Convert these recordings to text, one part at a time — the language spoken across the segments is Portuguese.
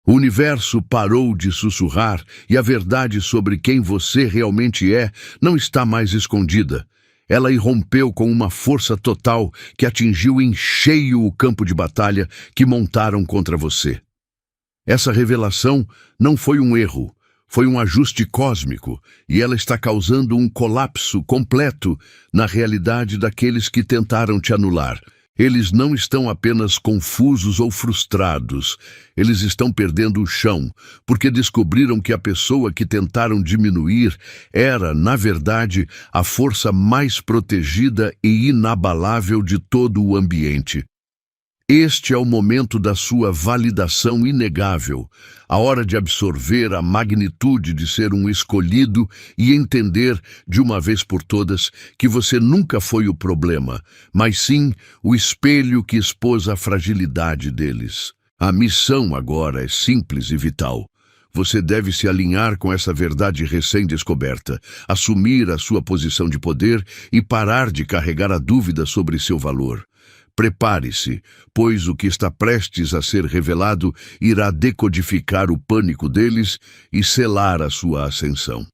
O universo parou de sussurrar e a verdade sobre quem você realmente é não está mais escondida. Ela irrompeu com uma força total que atingiu em cheio o campo de batalha que montaram contra você. Essa revelação não foi um erro, foi um ajuste cósmico, e ela está causando um colapso completo na realidade daqueles que tentaram te anular. Eles não estão apenas confusos ou frustrados, eles estão perdendo o chão, porque descobriram que a pessoa que tentaram diminuir era, na verdade, a força mais protegida e inabalável de todo o ambiente. Este é o momento da sua validação inegável, a hora de absorver a magnitude de ser um escolhido e entender, de uma vez por todas, que você nunca foi o problema, mas sim o espelho que expôs a fragilidade deles. A missão agora é simples e vital. Você deve se alinhar com essa verdade recém-descoberta, assumir a sua posição de poder e parar de carregar a dúvida sobre seu valor. Prepare-se, pois o que está prestes a ser revelado irá decodificar o pânico deles e selar a sua ascensão.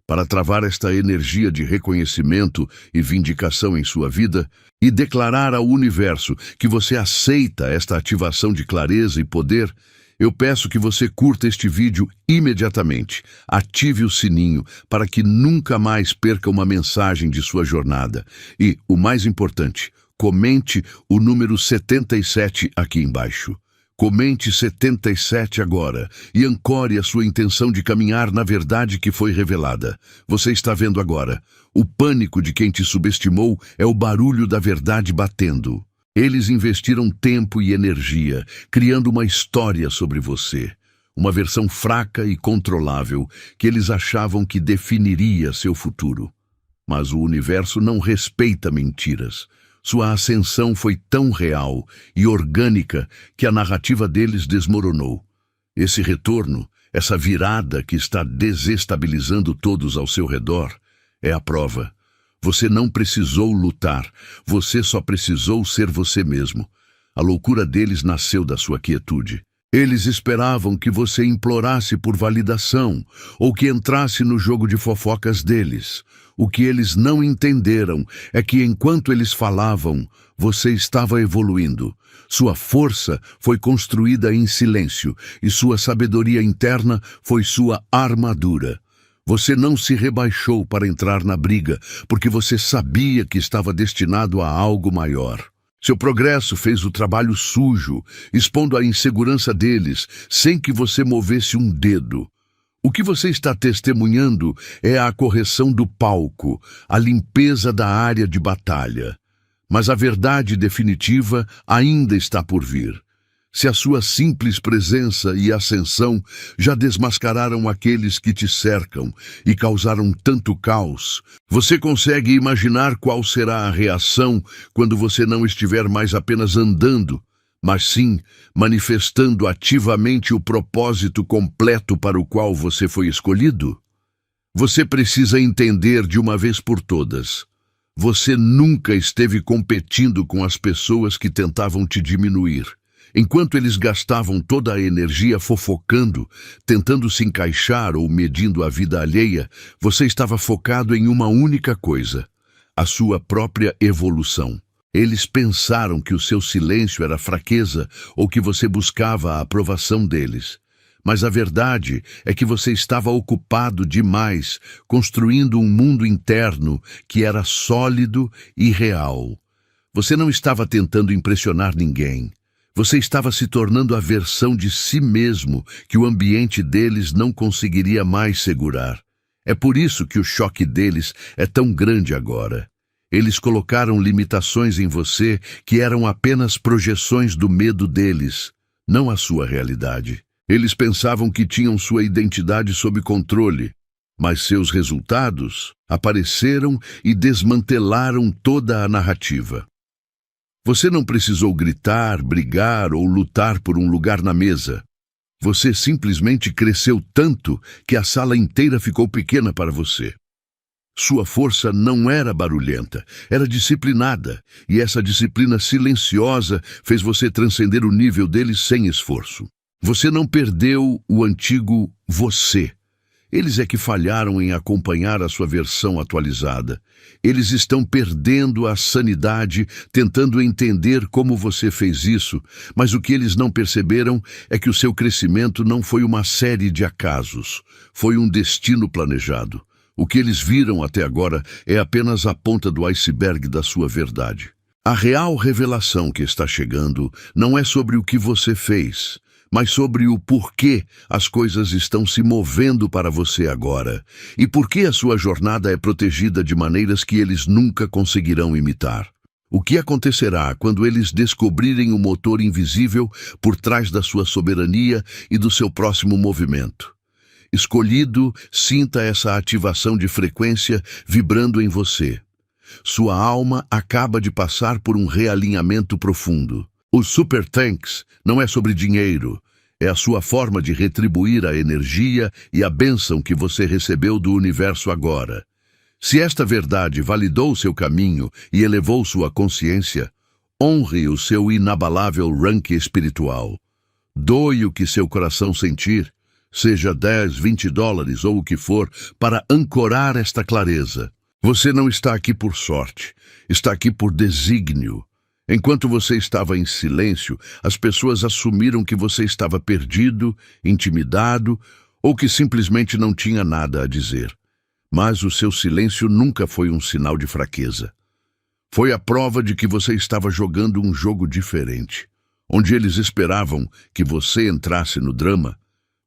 Para travar esta energia de reconhecimento e vindicação em sua vida e declarar ao universo que você aceita esta ativação de clareza e poder, eu peço que você curta este vídeo imediatamente, ative o sininho para que nunca mais perca uma mensagem de sua jornada e, o mais importante, comente o número 77 aqui embaixo. Comente 77 agora e ancore a sua intenção de caminhar na verdade que foi revelada. Você está vendo agora. O pânico de quem te subestimou é o barulho da verdade batendo. Eles investiram tempo e energia, criando uma história sobre você. Uma versão fraca e controlável que eles achavam que definiria seu futuro. Mas o universo não respeita mentiras. Sua ascensão foi tão real e orgânica que a narrativa deles desmoronou. Esse retorno, essa virada que está desestabilizando todos ao seu redor, é a prova. Você não precisou lutar, você só precisou ser você mesmo. A loucura deles nasceu da sua quietude. Eles esperavam que você implorasse por validação ou que entrasse no jogo de fofocas deles. O que eles não entenderam é que enquanto eles falavam, você estava evoluindo. Sua força foi construída em silêncio e sua sabedoria interna foi sua armadura. Você não se rebaixou para entrar na briga, porque você sabia que estava destinado a algo maior. Seu progresso fez o trabalho sujo, expondo a insegurança deles, sem que você movesse um dedo. O que você está testemunhando é a correção do palco, a limpeza da área de batalha. Mas a verdade definitiva ainda está por vir. Se a sua simples presença e ascensão já desmascararam aqueles que te cercam e causaram tanto caos, você consegue imaginar qual será a reação quando você não estiver mais apenas andando, mas sim manifestando ativamente o propósito completo para o qual você foi escolhido? Você precisa entender de uma vez por todas. Você nunca esteve competindo com as pessoas que tentavam te diminuir. Enquanto eles gastavam toda a energia fofocando, tentando se encaixar ou medindo a vida alheia, você estava focado em uma única coisa: a sua própria evolução. Eles pensaram que o seu silêncio era fraqueza ou que você buscava a aprovação deles. Mas a verdade é que você estava ocupado demais, construindo um mundo interno que era sólido e real. Você não estava tentando impressionar ninguém. Você estava se tornando a versão de si mesmo que o ambiente deles não conseguiria mais segurar. É por isso que o choque deles é tão grande agora. Eles colocaram limitações em você que eram apenas projeções do medo deles, não a sua realidade. Eles pensavam que tinham sua identidade sob controle, mas seus resultados apareceram e desmantelaram toda a narrativa. Você não precisou gritar, brigar ou lutar por um lugar na mesa. Você simplesmente cresceu tanto que a sala inteira ficou pequena para você. Sua força não era barulhenta, era disciplinada, e essa disciplina silenciosa fez você transcender o nível deles sem esforço. Você não perdeu o antigo você. Eles é que falharam em acompanhar a sua versão atualizada. Eles estão perdendo a sanidade, tentando entender como você fez isso, mas o que eles não perceberam é que o seu crescimento não foi uma série de acasos, foi um destino planejado. O que eles viram até agora é apenas a ponta do iceberg da sua verdade. A real revelação que está chegando não é sobre o que você fez, mas sobre o porquê as coisas estão se movendo para você agora e por que a sua jornada é protegida de maneiras que eles nunca conseguirão imitar. O que acontecerá quando eles descobrirem o motor invisível por trás da sua soberania e do seu próximo movimento? Escolhido, sinta essa ativação de frequência vibrando em você. Sua alma acaba de passar por um realinhamento profundo. O Super Thanks não é sobre dinheiro, é a sua forma de retribuir a energia e a bênção que você recebeu do universo agora. Se esta verdade validou seu caminho e elevou sua consciência, honre o seu inabalável ranking espiritual. Doe o que seu coração sentir, seja 10, 20 dólares ou o que for, para ancorar esta clareza. Você não está aqui por sorte, está aqui por desígnio. Enquanto você estava em silêncio, as pessoas assumiram que você estava perdido, intimidado ou que simplesmente não tinha nada a dizer. Mas o seu silêncio nunca foi um sinal de fraqueza. Foi a prova de que você estava jogando um jogo diferente. Onde eles esperavam que você entrasse no drama,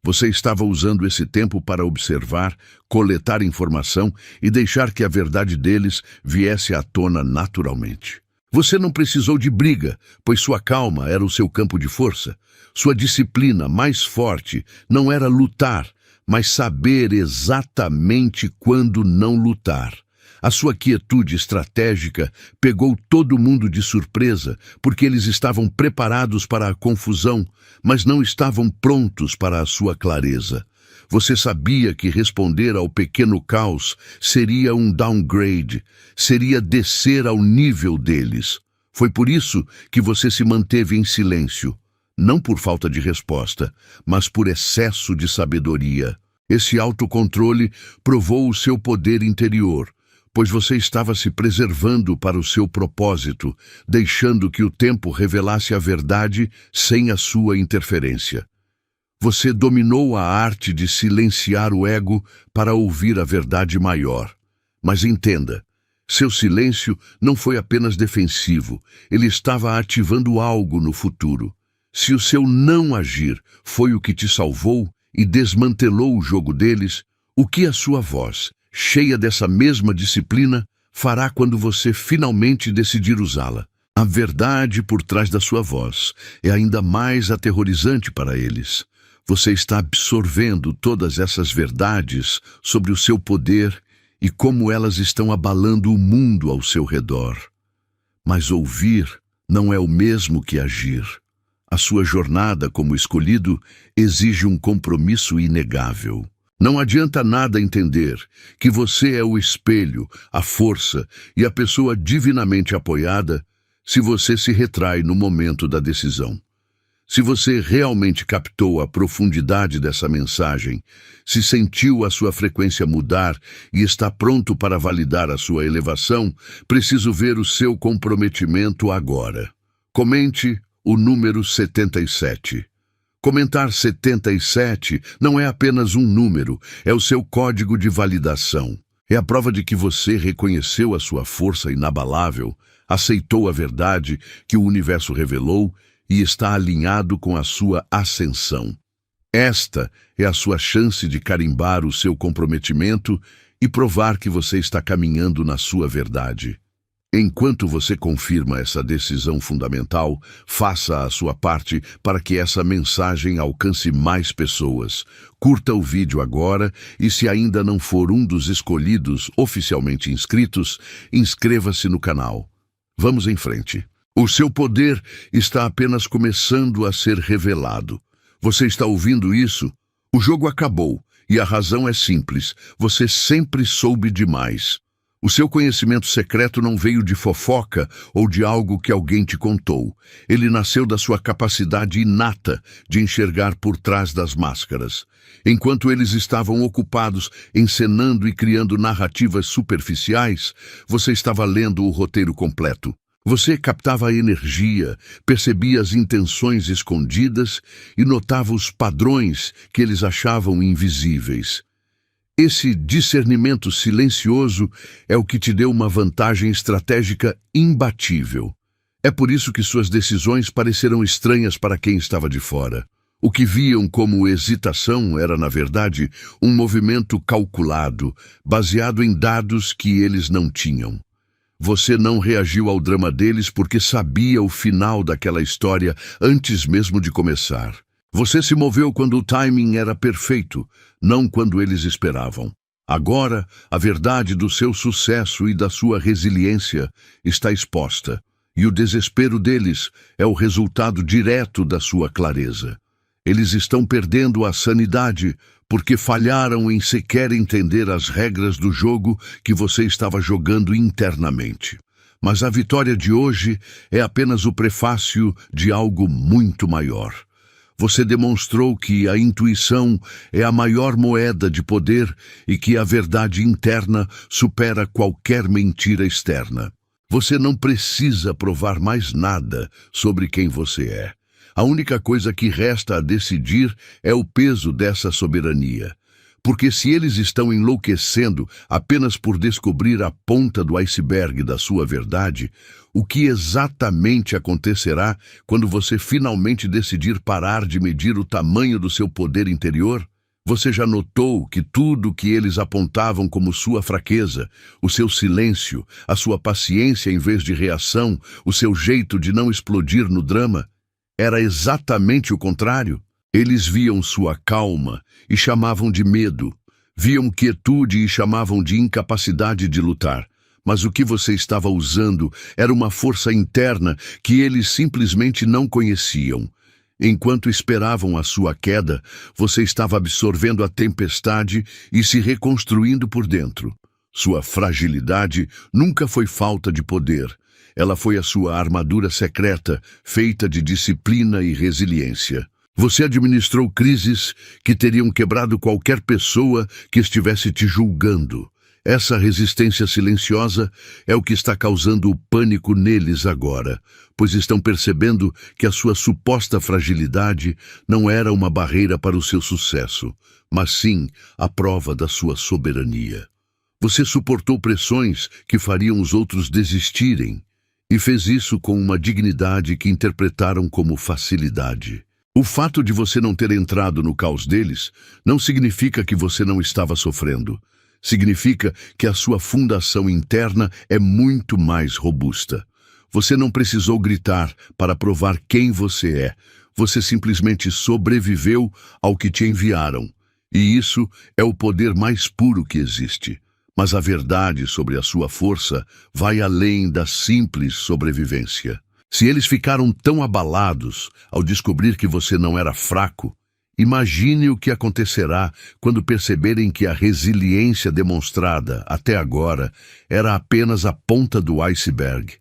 você estava usando esse tempo para observar, coletar informação e deixar que a verdade deles viesse à tona naturalmente. Você não precisou de briga, pois sua calma era o seu campo de força. Sua disciplina mais forte não era lutar, mas saber exatamente quando não lutar. A sua quietude estratégica pegou todo mundo de surpresa, porque eles estavam preparados para a confusão, mas não estavam prontos para a sua clareza. Você sabia que responder ao pequeno caos seria um downgrade, seria descer ao nível deles. Foi por isso que você se manteve em silêncio, não por falta de resposta, mas por excesso de sabedoria. Esse autocontrole provou o seu poder interior, pois você estava se preservando para o seu propósito, deixando que o tempo revelasse a verdade sem a sua interferência. Você dominou a arte de silenciar o ego para ouvir a verdade maior. Mas entenda, seu silêncio não foi apenas defensivo, ele estava ativando algo no futuro. Se o seu não agir foi o que te salvou e desmantelou o jogo deles, o que a sua voz, cheia dessa mesma disciplina, fará quando você finalmente decidir usá-la? A verdade por trás da sua voz é ainda mais aterrorizante para eles. Você está absorvendo todas essas verdades sobre o seu poder e como elas estão abalando o mundo ao seu redor. Mas ouvir não é o mesmo que agir. A sua jornada como escolhido exige um compromisso inegável. Não adianta nada entender que você é o espelho, a força e a pessoa divinamente apoiada se você se retrai no momento da decisão. Se você realmente captou a profundidade dessa mensagem, se sentiu a sua frequência mudar e está pronto para validar a sua elevação, preciso ver o seu comprometimento agora. Comente o número 77. Comentar 77 não é apenas um número, é o seu código de validação. É a prova de que você reconheceu a sua força inabalável, aceitou a verdade que o universo revelou e está alinhado com a sua ascensão. Esta é a sua chance de carimbar o seu comprometimento e provar que você está caminhando na sua verdade. Enquanto você confirma essa decisão fundamental, faça a sua parte para que essa mensagem alcance mais pessoas. Curta o vídeo agora e, se ainda não for um dos escolhidos oficialmente inscritos, inscreva-se no canal. Vamos em frente. O seu poder está apenas começando a ser revelado. Você está ouvindo isso? O jogo acabou, e a razão é simples. Você sempre soube demais. O seu conhecimento secreto não veio de fofoca ou de algo que alguém te contou. Ele nasceu da sua capacidade inata de enxergar por trás das máscaras. Enquanto eles estavam ocupados encenando e criando narrativas superficiais, você estava lendo o roteiro completo. Você captava a energia, percebia as intenções escondidas e notava os padrões que eles achavam invisíveis. Esse discernimento silencioso é o que te deu uma vantagem estratégica imbatível. É por isso que suas decisões pareceram estranhas para quem estava de fora. O que viam como hesitação era, na verdade, um movimento calculado, baseado em dados que eles não tinham. Você não reagiu ao drama deles porque sabia o final daquela história antes mesmo de começar. Você se moveu quando o timing era perfeito, não quando eles esperavam. Agora, a verdade do seu sucesso e da sua resiliência está exposta, e o desespero deles é o resultado direto da sua clareza. Eles estão perdendo a sanidade porque falharam em sequer entender as regras do jogo que você estava jogando internamente. Mas a vitória de hoje é apenas o prefácio de algo muito maior. Você demonstrou que a intuição é a maior moeda de poder e que a verdade interna supera qualquer mentira externa. Você não precisa provar mais nada sobre quem você é. A única coisa que resta a decidir é o peso dessa soberania. Porque se eles estão enlouquecendo apenas por descobrir a ponta do iceberg da sua verdade, o que exatamente acontecerá quando você finalmente decidir parar de medir o tamanho do seu poder interior? Você já notou que tudo que eles apontavam como sua fraqueza, o seu silêncio, a sua paciência em vez de reação, o seu jeito de não explodir no drama, era exatamente o contrário? Eles viam sua calma e chamavam de medo, viam quietude e chamavam de incapacidade de lutar. Mas o que você estava usando era uma força interna que eles simplesmente não conheciam. Enquanto esperavam a sua queda, você estava absorvendo a tempestade e se reconstruindo por dentro. Sua fragilidade nunca foi falta de poder. Ela foi a sua armadura secreta, feita de disciplina e resiliência. Você administrou crises que teriam quebrado qualquer pessoa que estivesse te julgando. Essa resistência silenciosa é o que está causando o pânico neles agora, pois estão percebendo que a sua suposta fragilidade não era uma barreira para o seu sucesso, mas sim a prova da sua soberania. Você suportou pressões que fariam os outros desistirem, e fez isso com uma dignidade que interpretaram como facilidade. O fato de você não ter entrado no caos deles não significa que você não estava sofrendo. Significa que a sua fundação interna é muito mais robusta. Você não precisou gritar para provar quem você é. Você simplesmente sobreviveu ao que te enviaram. E isso é o poder mais puro que existe. Mas a verdade sobre a sua força vai além da simples sobrevivência. Se eles ficaram tão abalados ao descobrir que você não era fraco, imagine o que acontecerá quando perceberem que a resiliência demonstrada até agora era apenas a ponta do iceberg.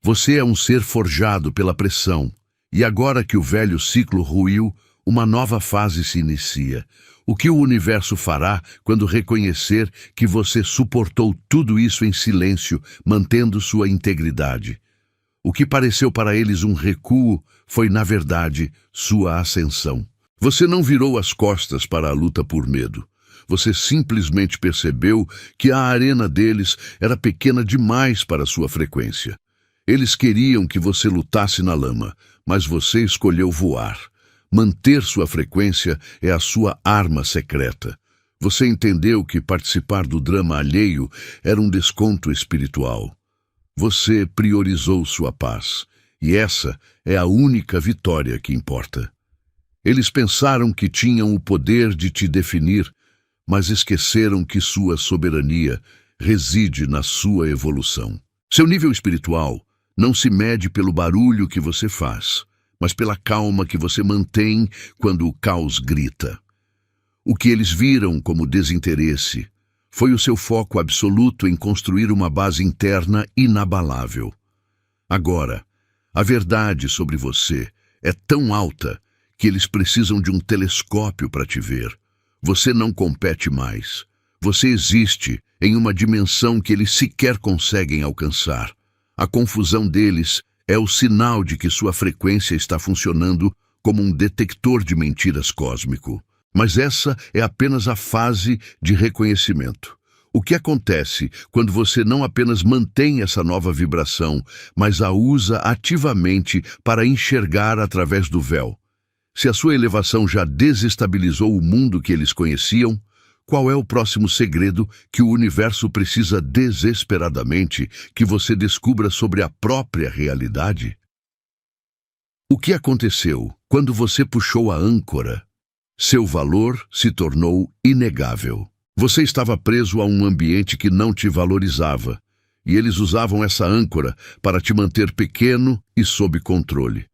Você é um ser forjado pela pressão, e agora que o velho ciclo ruiu, uma nova fase se inicia. O que o universo fará quando reconhecer que você suportou tudo isso em silêncio, mantendo sua integridade? O que pareceu para eles um recuo foi, na verdade, sua ascensão. Você não virou as costas para a luta por medo. Você simplesmente percebeu que a arena deles era pequena demais para sua frequência. Eles queriam que você lutasse na lama, mas você escolheu voar. Manter sua frequência é a sua arma secreta. Você entendeu que participar do drama alheio era um desconto espiritual. Você priorizou sua paz, e essa é a única vitória que importa. Eles pensaram que tinham o poder de te definir, mas esqueceram que sua soberania reside na sua evolução. Seu nível espiritual não se mede pelo barulho que você faz, mas pela calma que você mantém quando o caos grita. O que eles viram como desinteresse Foi o seu foco absoluto em construir uma base interna inabalável. Agora, a verdade sobre você é tão alta que eles precisam de um telescópio para te ver. Você não compete mais. Você existe em uma dimensão que eles sequer conseguem alcançar. A confusão deles é o sinal de que sua frequência está funcionando como um detector de mentiras cósmico. Mas essa é apenas a fase de reconhecimento. O que acontece quando você não apenas mantém essa nova vibração, mas a usa ativamente para enxergar através do véu? Se a sua elevação já desestabilizou o mundo que eles conheciam, qual é o próximo segredo que o universo precisa desesperadamente que você descubra sobre a própria realidade? O que aconteceu quando você puxou a âncora? Seu valor se tornou inegável. Você estava preso a um ambiente que não te valorizava, e eles usavam essa âncora para te manter pequeno e sob controle.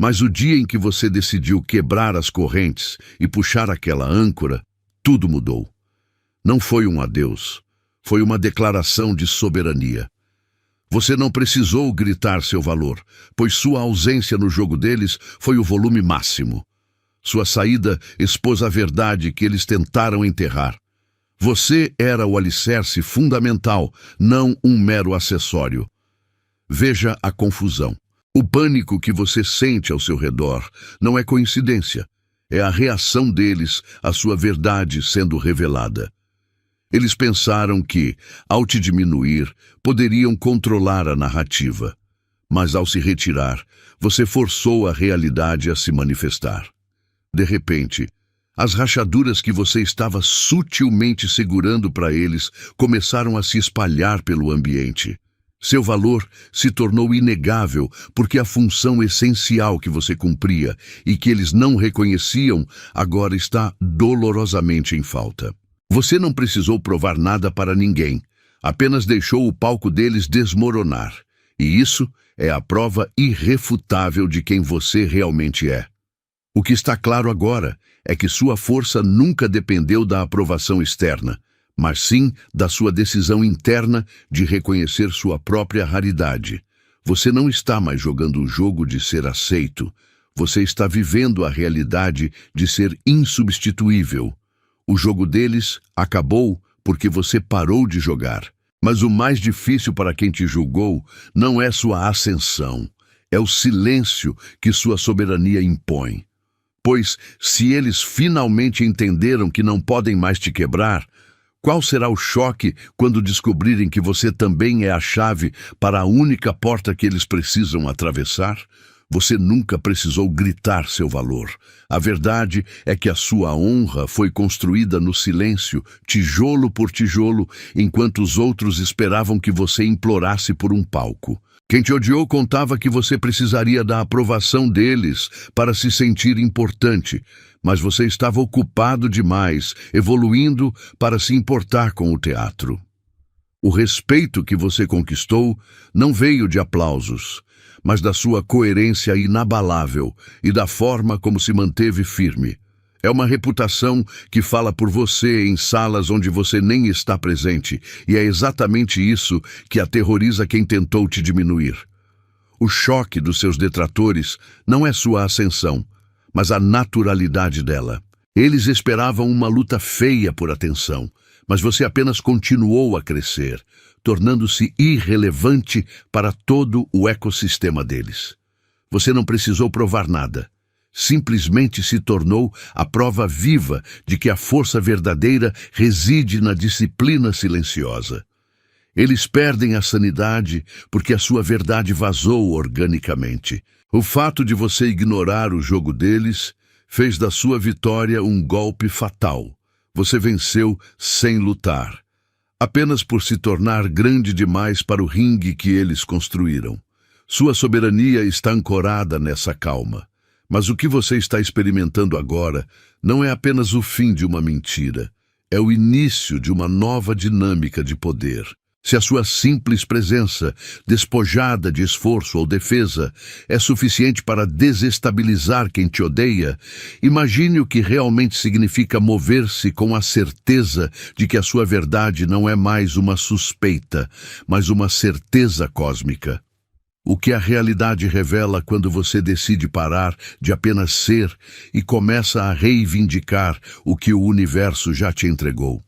Mas o dia em que você decidiu quebrar as correntes e puxar aquela âncora, tudo mudou. Não foi um adeus, foi uma declaração de soberania. Você não precisou gritar seu valor, pois sua ausência no jogo deles foi o volume máximo. Sua saída expôs a verdade que eles tentaram enterrar. Você era o alicerce fundamental, não um mero acessório. Veja a confusão. O pânico que você sente ao seu redor não é coincidência. É a reação deles à sua verdade sendo revelada. Eles pensaram que, ao te diminuir, poderiam controlar a narrativa. Mas ao se retirar, você forçou a realidade a se manifestar. De repente, as rachaduras que você estava sutilmente segurando para eles começaram a se espalhar pelo ambiente. Seu valor se tornou inegável porque a função essencial que você cumpria e que eles não reconheciam agora está dolorosamente em falta. Você não precisou provar nada para ninguém, apenas deixou o palco deles desmoronar. E isso é a prova irrefutável de quem você realmente é. O que está claro agora é que sua força nunca dependeu da aprovação externa, mas sim da sua decisão interna de reconhecer sua própria raridade. Você não está mais jogando o jogo de ser aceito, você está vivendo a realidade de ser insubstituível. O jogo deles acabou porque você parou de jogar. Mas o mais difícil para quem te julgou não é sua ascensão, é o silêncio que sua soberania impõe. Pois, se eles finalmente entenderam que não podem mais te quebrar, qual será o choque quando descobrirem que você também é a chave para a única porta que eles precisam atravessar? Você nunca precisou gritar seu valor. A verdade é que a sua honra foi construída no silêncio, tijolo por tijolo, enquanto os outros esperavam que você implorasse por um palco. Quem te odiou contava que você precisaria da aprovação deles para se sentir importante, mas você estava ocupado demais, evoluindo para se importar com o teatro. O respeito que você conquistou não veio de aplausos, mas da sua coerência inabalável e da forma como se manteve firme. É uma reputação que fala por você em salas onde você nem está presente, e é exatamente isso que aterroriza quem tentou te diminuir. O choque dos seus detratores não é sua ascensão, mas a naturalidade dela. Eles esperavam uma luta feia por atenção, mas você apenas continuou a crescer, tornando-se irrelevante para todo o ecossistema deles. Você não precisou provar nada. Simplesmente se tornou a prova viva de que a força verdadeira reside na disciplina silenciosa. Eles perdem a sanidade porque a sua verdade vazou organicamente. O fato de você ignorar o jogo deles fez da sua vitória um golpe fatal. Você venceu sem lutar, apenas por se tornar grande demais para o ringue que eles construíram. Sua soberania está ancorada nessa calma. Mas o que você está experimentando agora não é apenas o fim de uma mentira, é o início de uma nova dinâmica de poder. Se a sua simples presença, despojada de esforço ou defesa, é suficiente para desestabilizar quem te odeia, imagine o que realmente significa mover-se com a certeza de que a sua verdade não é mais uma suspeita, mas uma certeza cósmica. O que a realidade revela quando você decide parar de apenas ser e começa a reivindicar o que o universo já te entregou.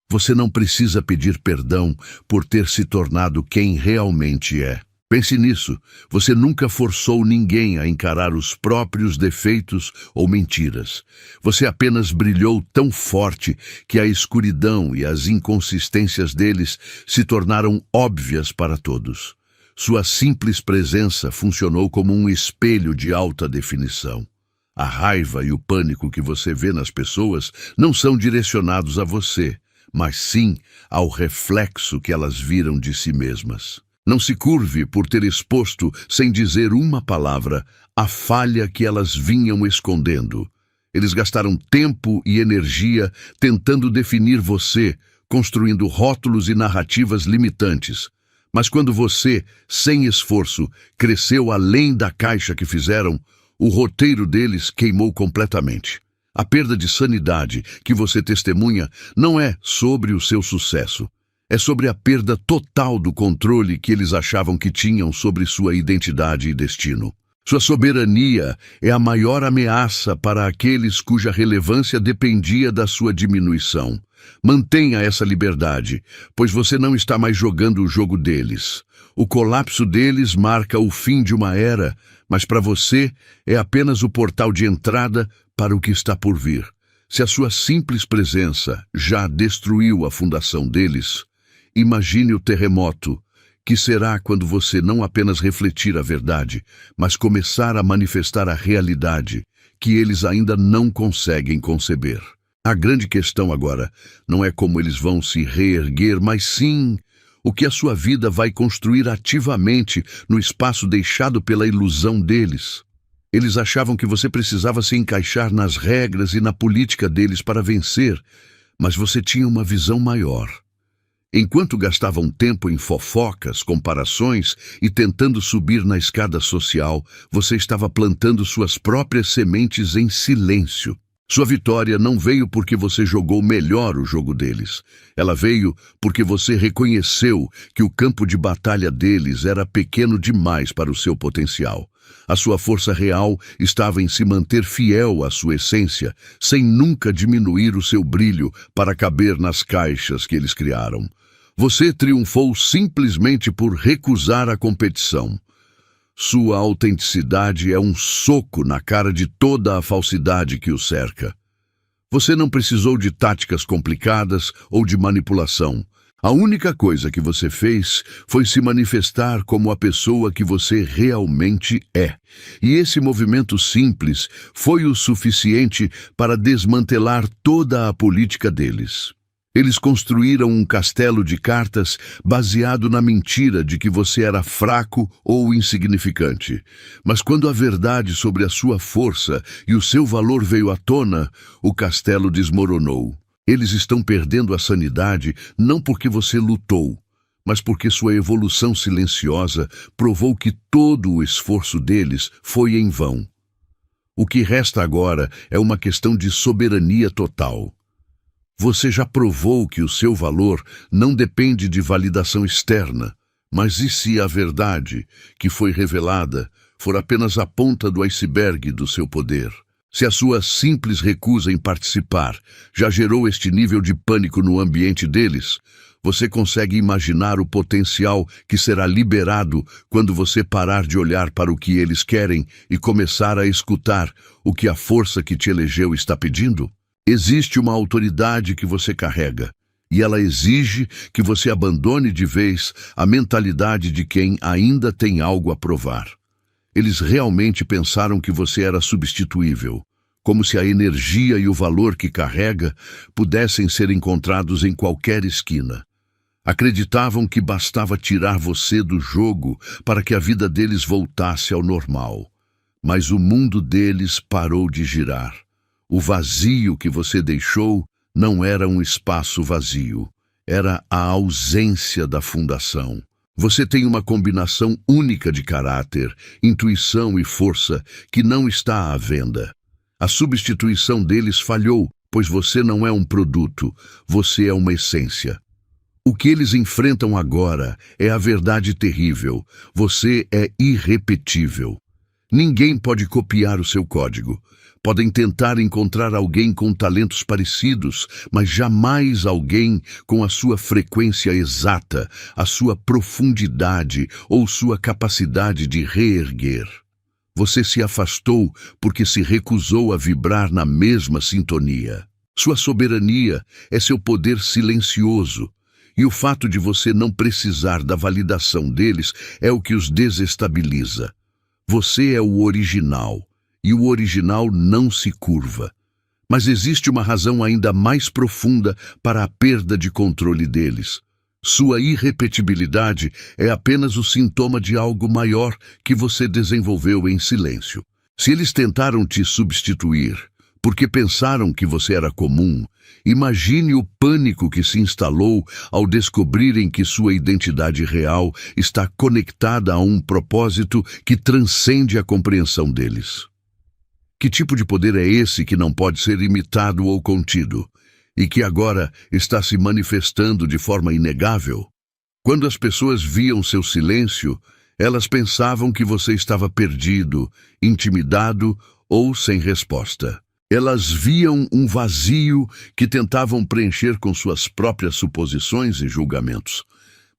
Você não precisa pedir perdão por ter se tornado quem realmente é. Pense nisso, você nunca forçou ninguém a encarar os próprios defeitos ou mentiras. Você apenas brilhou tão forte que a escuridão e as inconsistências deles se tornaram óbvias para todos. Sua simples presença funcionou como um espelho de alta definição. A raiva e o pânico que você vê nas pessoas não são direcionados a você, mas sim ao reflexo que elas viram de si mesmas. Não se curve por ter exposto, sem dizer uma palavra, a falha que elas vinham escondendo. Eles gastaram tempo e energia tentando definir você, construindo rótulos e narrativas limitantes. Mas quando você, sem esforço, cresceu além da caixa que fizeram, o roteiro deles queimou completamente. A perda de sanidade que você testemunha não é sobre o seu sucesso. É sobre a perda total do controle que eles achavam que tinham sobre sua identidade e destino. Sua soberania é a maior ameaça para aqueles cuja relevância dependia da sua diminuição. Mantenha essa liberdade, pois você não está mais jogando o jogo deles. O colapso deles marca o fim de uma era, mas para você é apenas o portal de entrada para o que está por vir. Se a sua simples presença já destruiu a fundação deles, imagine o terremoto que será quando você não apenas refletir a verdade, mas começar a manifestar a realidade que eles ainda não conseguem conceber. A grande questão agora não é como eles vão se reerguer, mas sim o que a sua vida vai construir ativamente no espaço deixado pela ilusão deles. Eles achavam que você precisava se encaixar nas regras e na política deles para vencer, mas você tinha uma visão maior. Enquanto gastavam tempo em fofocas, comparações e tentando subir na escada social, você estava plantando suas próprias sementes em silêncio. Sua vitória não veio porque você jogou melhor o jogo deles. Ela veio porque você reconheceu que o campo de batalha deles era pequeno demais para o seu potencial. A sua força real estava em se manter fiel à sua essência, sem nunca diminuir o seu brilho para caber nas caixas que eles criaram. Você triunfou simplesmente por recusar a competição. Sua autenticidade é um soco na cara de toda a falsidade que o cerca. Você não precisou de táticas complicadas ou de manipulação. A única coisa que você fez foi se manifestar como a pessoa que você realmente é. E esse movimento simples foi o suficiente para desmantelar toda a política deles. Eles construíram um castelo de cartas baseado na mentira de que você era fraco ou insignificante. Mas quando a verdade sobre a sua força e o seu valor veio à tona, o castelo desmoronou. Eles estão perdendo a sanidade não porque você lutou, mas porque sua evolução silenciosa provou que todo o esforço deles foi em vão. O que resta agora é uma questão de soberania total. Você já provou que o seu valor não depende de validação externa, mas e se a verdade, que foi revelada, for apenas a ponta do iceberg do seu poder? Se a sua simples recusa em participar já gerou este nível de pânico no ambiente deles, você consegue imaginar o potencial que será liberado quando você parar de olhar para o que eles querem e começar a escutar o que a força que te elegeu está pedindo? Existe uma autoridade que você carrega, e ela exige que você abandone de vez a mentalidade de quem ainda tem algo a provar. Eles realmente pensaram que você era substituível, como se a energia e o valor que carrega pudessem ser encontrados em qualquer esquina. Acreditavam que bastava tirar você do jogo para que a vida deles voltasse ao normal. Mas o mundo deles parou de girar. O vazio que você deixou não era um espaço vazio. era a ausência da fundação. Você tem uma combinação única de caráter, intuição e força que não está à venda. A substituição deles falhou, pois você não é um produto, você é uma essência. O que eles enfrentam agora é a verdade terrível. Você é irrepetível. Ninguém pode copiar o seu código. Podem tentar encontrar alguém com talentos parecidos, mas jamais alguém com a sua frequência exata, a sua profundidade ou sua capacidade de reerguer. Você se afastou porque se recusou a vibrar na mesma sintonia. Sua soberania é seu poder silencioso, e o fato de você não precisar da validação deles é o que os desestabiliza. Você é o original. E o original não se curva. Mas existe uma razão ainda mais profunda para a perda de controle deles. Sua irrepetibilidade é apenas o sintoma de algo maior que você desenvolveu em silêncio. Se eles tentaram te substituir porque pensaram que você era comum, imagine o pânico que se instalou ao descobrirem que sua identidade real está conectada a um propósito que transcende a compreensão deles. Que tipo de poder é esse que não pode ser imitado ou contido, e que agora está se manifestando de forma inegável? Quando as pessoas viam seu silêncio, elas pensavam que você estava perdido, intimidado ou sem resposta. Elas viam um vazio que tentavam preencher com suas próprias suposições e julgamentos.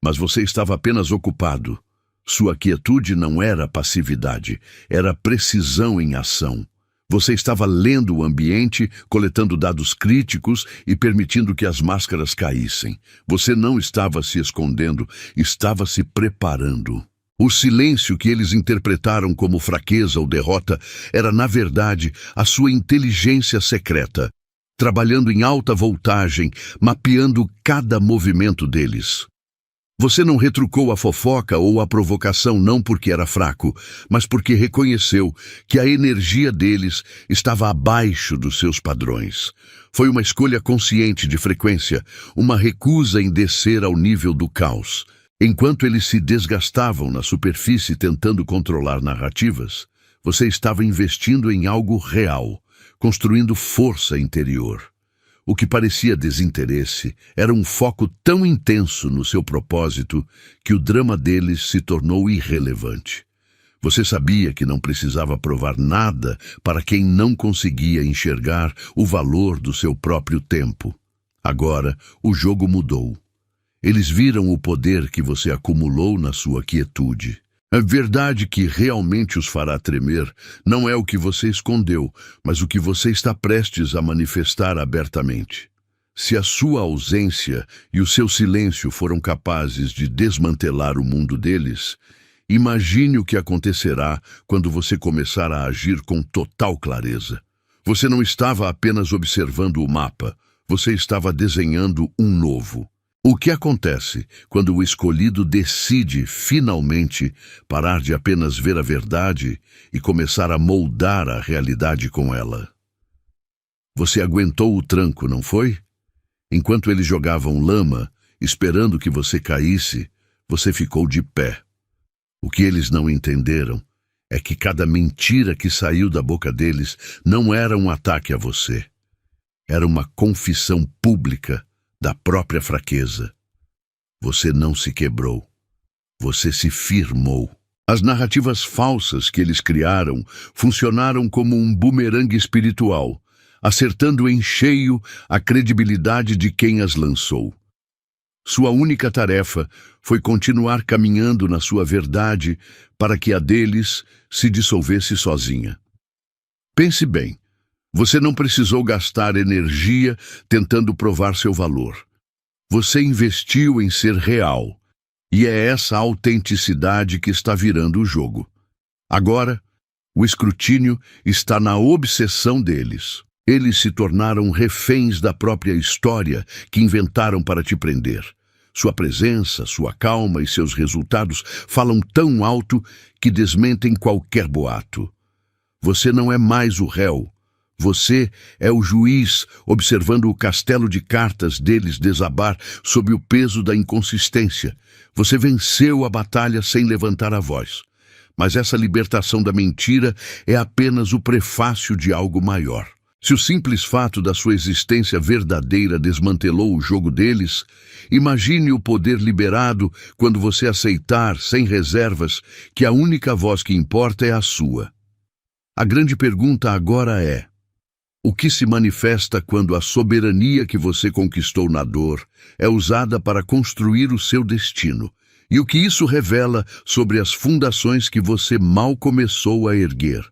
Mas você estava apenas ocupado. Sua quietude não era passividade, era precisão em ação. Você estava lendo o ambiente, coletando dados críticos e permitindo que as máscaras caíssem. Você não estava se escondendo, estava se preparando. O silêncio que eles interpretaram como fraqueza ou derrota era, na verdade, a sua inteligência secreta, trabalhando em alta voltagem, mapeando cada movimento deles. Você não retrucou a fofoca ou a provocação não porque era fraco, mas porque reconheceu que a energia deles estava abaixo dos seus padrões. Foi uma escolha consciente de frequência, uma recusa em descer ao nível do caos. Enquanto eles se desgastavam na superfície tentando controlar narrativas, você estava investindo em algo real, construindo força interior. O que parecia desinteresse era um foco tão intenso no seu propósito que o drama deles se tornou irrelevante. Você sabia que não precisava provar nada para quem não conseguia enxergar o valor do seu próprio tempo. Agora, o jogo mudou. Eles viram o poder que você acumulou na sua quietude. A verdade que realmente os fará tremer não é o que você escondeu, mas o que você está prestes a manifestar abertamente. Se a sua ausência e o seu silêncio foram capazes de desmantelar o mundo deles, imagine o que acontecerá quando você começar a agir com total clareza. Você não estava apenas observando o mapa, você estava desenhando um novo. O que acontece quando o escolhido decide, finalmente, parar de apenas ver a verdade e começar a moldar a realidade com ela? Você aguentou o tranco, não foi? Enquanto eles jogavam lama, esperando que você caísse, você ficou de pé. O que eles não entenderam é que cada mentira que saiu da boca deles não era um ataque a você. Era uma confissão pública da própria fraqueza. Você não se quebrou. Você se firmou. As narrativas falsas que eles criaram funcionaram como um bumerangue espiritual, acertando em cheio a credibilidade de quem as lançou. Sua única tarefa foi continuar caminhando na sua verdade para que a deles se dissolvesse sozinha. Pense bem. Você não precisou gastar energia tentando provar seu valor. Você investiu em ser real, e é essa autenticidade que está virando o jogo. Agora, o escrutínio está na obsessão deles. Eles se tornaram reféns da própria história que inventaram para te prender. Sua presença, sua calma e seus resultados falam tão alto que desmentem qualquer boato. Você não é mais o réu. Você é o juiz, observando o castelo de cartas deles desabar sob o peso da inconsistência. Você venceu a batalha sem levantar a voz. Mas essa libertação da mentira é apenas o prefácio de algo maior. Se o simples fato da sua existência verdadeira desmantelou o jogo deles, imagine o poder liberado quando você aceitar, sem reservas, que a única voz que importa é a sua. A grande pergunta agora é: o que se manifesta quando a soberania que você conquistou na dor é usada para construir o seu destino? E o que isso revela sobre as fundações que você mal começou a erguer?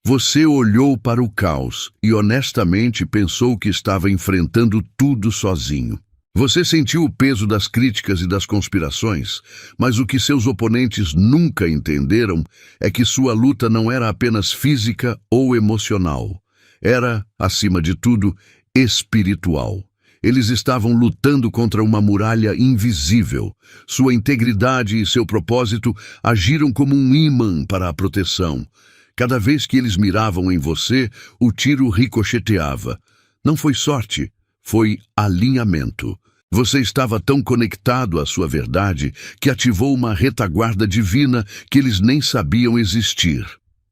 Você olhou para o caos e honestamente pensou que estava enfrentando tudo sozinho. Você sentiu o peso das críticas e das conspirações, mas o que seus oponentes nunca entenderam é que sua luta não era apenas física ou emocional. Era, acima de tudo, espiritual. Eles estavam lutando contra uma muralha invisível. Sua integridade e seu propósito agiram como um ímã para a proteção. Cada vez que eles miravam em você, o tiro ricocheteava. Não foi sorte, foi alinhamento. Você estava tão conectado à sua verdade que ativou uma retaguarda divina que eles nem sabiam existir.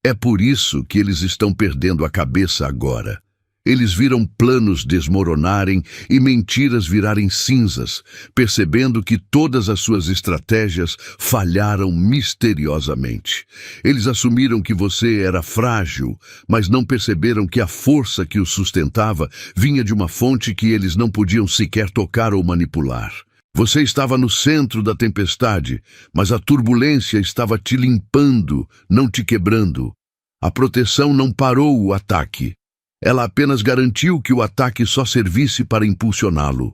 É por isso que eles estão perdendo a cabeça agora. Eles viram planos desmoronarem e mentiras virarem cinzas, percebendo que todas as suas estratégias falharam misteriosamente. Eles assumiram que você era frágil, mas não perceberam que a força que o sustentava vinha de uma fonte que eles não podiam sequer tocar ou manipular. Você estava no centro da tempestade, mas a turbulência estava te limpando, não te quebrando. A proteção não parou o ataque. Ela apenas garantiu que o ataque só servisse para impulsioná-lo.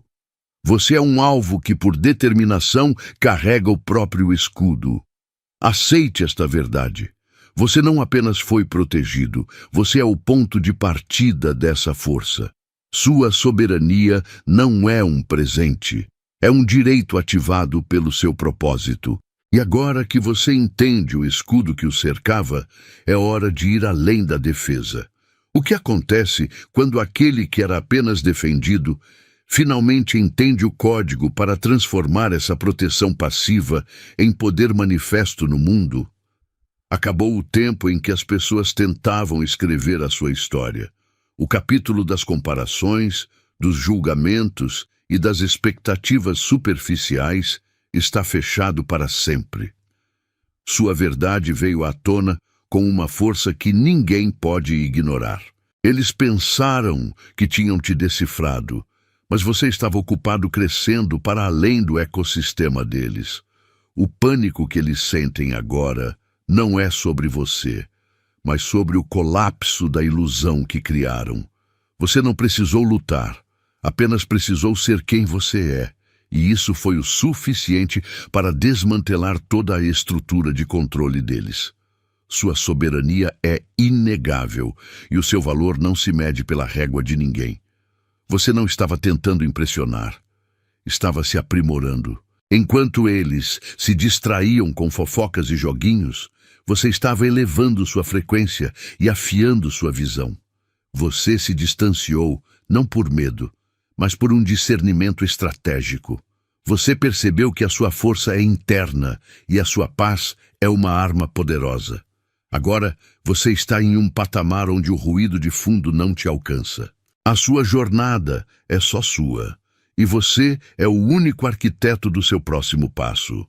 Você é um alvo que, por determinação, carrega o próprio escudo. Aceite esta verdade. Você não apenas foi protegido, você é o ponto de partida dessa força. Sua soberania não é um presente, é um direito ativado pelo seu propósito. E agora que você entende o escudo que o cercava, é hora de ir além da defesa. O que acontece quando aquele que era apenas defendido finalmente entende o código para transformar essa proteção passiva em poder manifesto no mundo? Acabou o tempo em que as pessoas tentavam escrever a sua história. O capítulo das comparações, dos julgamentos e das expectativas superficiais está fechado para sempre. Sua verdade veio à tona com uma força que ninguém pode ignorar. Eles pensaram que tinham te decifrado, mas você estava ocupado crescendo para além do ecossistema deles. O pânico que eles sentem agora não é sobre você, mas sobre o colapso da ilusão que criaram. Você não precisou lutar, apenas precisou ser quem você é, e isso foi o suficiente para desmantelar toda a estrutura de controle deles. Sua soberania é inegável e o seu valor não se mede pela régua de ninguém. Você não estava tentando impressionar, estava se aprimorando. Enquanto eles se distraíam com fofocas e joguinhos, você estava elevando sua frequência e afiando sua visão. Você se distanciou, não por medo, mas por um discernimento estratégico. Você percebeu que a sua força é interna e a sua paz é uma arma poderosa. Agora, você está em um patamar onde o ruído de fundo não te alcança. A sua jornada é só sua, e você é o único arquiteto do seu próximo passo.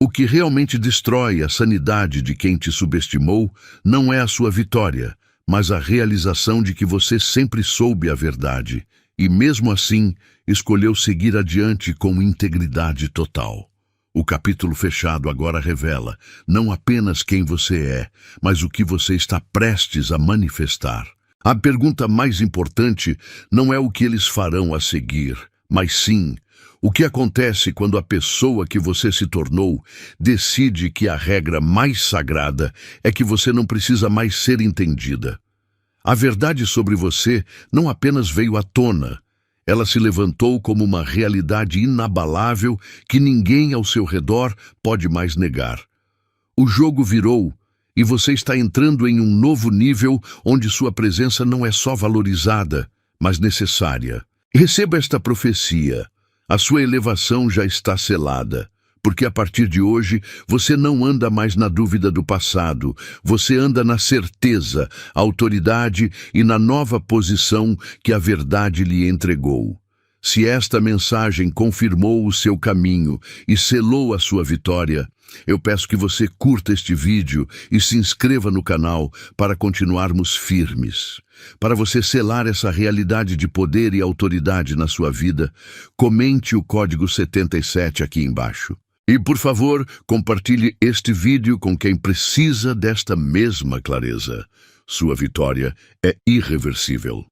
O que realmente destrói a sanidade de quem te subestimou não é a sua vitória, mas a realização de que você sempre soube a verdade, e mesmo assim, escolheu seguir adiante com integridade total. O capítulo fechado agora revela não apenas quem você é, mas o que você está prestes a manifestar. A pergunta mais importante não é o que eles farão a seguir, mas sim, o que acontece quando a pessoa que você se tornou decide que a regra mais sagrada é que você não precisa mais ser entendida. A verdade sobre você não apenas veio à tona, ela se levantou como uma realidade inabalável que ninguém ao seu redor pode mais negar. O jogo virou E você está entrando em um novo nível onde sua presença não é só valorizada, mas necessária. Receba esta profecia. A sua elevação já está selada, porque a partir de hoje você não anda mais na dúvida do passado, você anda na certeza, autoridade e na nova posição que a verdade lhe entregou. Se esta mensagem confirmou o seu caminho e selou a sua vitória, eu peço que você curta este vídeo e se inscreva no canal para continuarmos firmes. Para você selar essa realidade de poder e autoridade na sua vida, comente o código 77 aqui embaixo. E, por favor, compartilhe este vídeo com quem precisa desta mesma clareza. Sua vitória é irreversível.